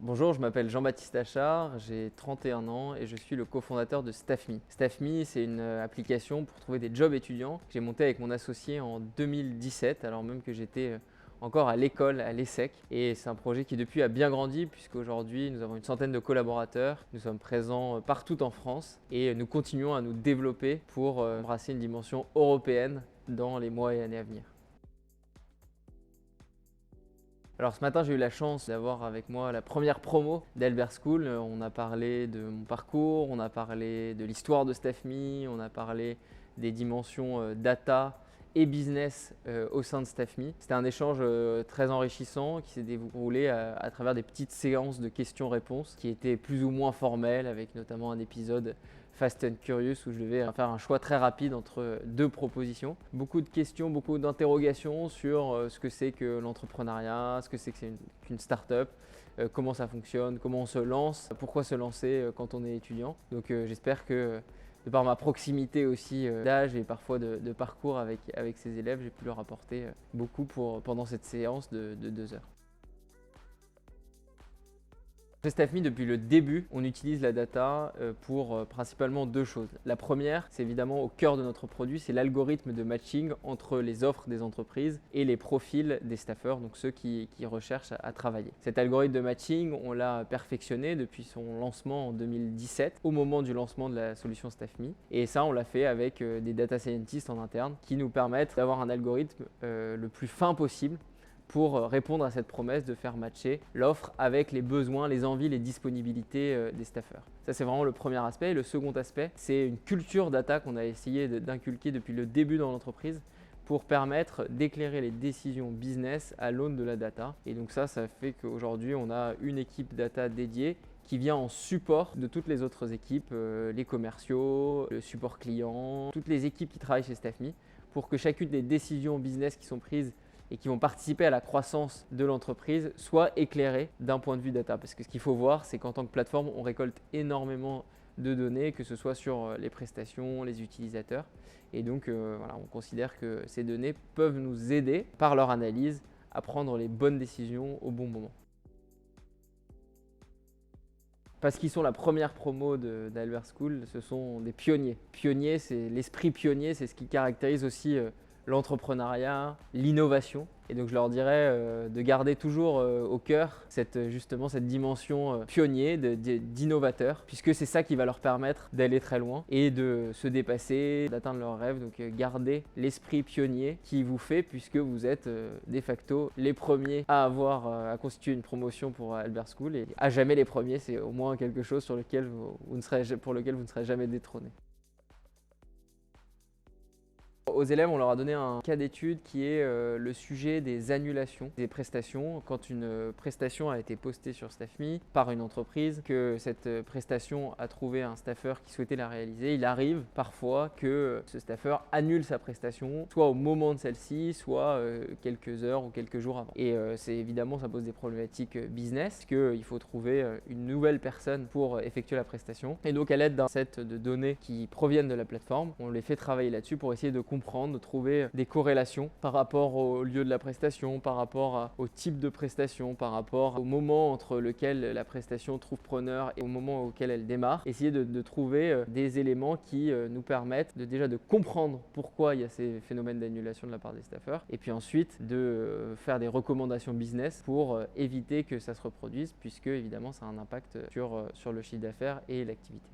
Bonjour, je m'appelle Jean-Baptiste Achard, j'ai 31 ans et je suis le cofondateur de StaffMe. StaffMe, c'est une application pour trouver des jobs étudiants que j'ai montée avec mon associé en 2017, alors même que j'étais encore à l'école, à l'ESSEC. Et c'est un projet qui depuis a bien grandi puisqu'aujourd'hui nous avons une centaine de collaborateurs, nous sommes présents partout en France et nous continuons à nous développer pour embrasser une dimension européenne dans les mois et années à venir. Alors ce matin, j'ai eu la chance d'avoir avec moi la première promo d'Albert School. On a parlé de mon parcours, on a parlé de l'histoire de StaffMe, on a parlé des dimensions data et business au sein de StaffMe. C'était un échange très enrichissant qui s'est déroulé à travers des petites séances de questions-réponses qui étaient plus ou moins formelles, avec notamment un épisode Fast and Curious où je devais faire un choix très rapide entre deux propositions. Beaucoup de questions, beaucoup d'interrogations sur ce que c'est que l'entrepreneuriat, ce que c'est qu'une start-up, comment ça fonctionne, comment on se lance, pourquoi se lancer quand on est étudiant. Donc j'espère que de par ma proximité aussi d'âge et parfois de parcours avec ces élèves, j'ai pu leur apporter beaucoup pendant cette séance de 2 heures. Chez StaffMe, depuis le début, on utilise la data pour principalement deux choses. La première, c'est évidemment au cœur de notre produit, c'est l'algorithme de matching entre les offres des entreprises et les profils des staffeurs, donc ceux qui recherchent à travailler. Cet algorithme de matching, on l'a perfectionné depuis son lancement en 2017, au moment du lancement de la solution StaffMe. Et ça, on l'a fait avec des data scientists en interne qui nous permettent d'avoir un algorithme le plus fin possible pour répondre à cette promesse de faire matcher l'offre avec les besoins, les envies, les disponibilités des staffeurs. Ça, c'est vraiment le premier aspect. Et le second aspect, c'est une culture data qu'on a essayé d'inculquer depuis le début dans l'entreprise pour permettre d'éclairer les décisions business à l'aune de la data. Et donc ça fait qu'aujourd'hui, on a une équipe data dédiée qui vient en support de toutes les autres équipes, les commerciaux, le support client, toutes les équipes qui travaillent chez StaffMe, pour que chacune des décisions business qui sont prises et qui vont participer à la croissance de l'entreprise soient éclairées d'un point de vue data. Parce que ce qu'il faut voir, c'est qu'en tant que plateforme, on récolte énormément de données, que ce soit sur les prestations, les utilisateurs. Et donc, voilà, on considère que ces données peuvent nous aider, par leur analyse, à prendre les bonnes décisions au bon moment. Parce qu'ils sont la première promo d'Albert School, ce sont des pionniers. Pionniers, c'est l'esprit pionnier, c'est ce qui caractérise aussi l'entrepreneuriat, l'innovation. Et donc je leur dirais de garder toujours au cœur justement cette dimension pionnier, d'innovateur, puisque c'est ça qui va leur permettre d'aller très loin et de se dépasser, d'atteindre leurs rêves. Donc gardez l'esprit pionnier qui vous fait, puisque vous êtes de facto les premiers à avoir à constituer une promotion pour Albert School. Et à jamais les premiers, c'est au moins quelque chose pour lequel vous ne serez jamais détrôné. Aux élèves, on leur a donné un cas d'étude qui est le sujet des annulations des prestations. Quand une prestation a été postée sur StaffMe par une entreprise, que cette prestation a trouvé un staffeur qui souhaitait la réaliser, il arrive parfois que ce staffeur annule sa prestation, soit au moment de celle-ci, soit quelques heures ou quelques jours avant. Et c'est évidemment, ça pose des problématiques business, qu'il faut trouver une nouvelle personne pour effectuer la prestation. Et donc à l'aide d'un set de données qui proviennent de la plateforme, on les fait travailler là-dessus pour essayer de comprendre, de trouver des corrélations par rapport au lieu de la prestation, par rapport au type de prestation, par rapport au moment entre lequel la prestation trouve preneur et au moment auquel elle démarre. Essayer de trouver des éléments qui nous permettent déjà de comprendre pourquoi il y a ces phénomènes d'annulation de la part des staffeurs et puis ensuite de faire des recommandations business pour éviter que ça se reproduise, puisque évidemment ça a un impact sur le chiffre d'affaires et l'activité.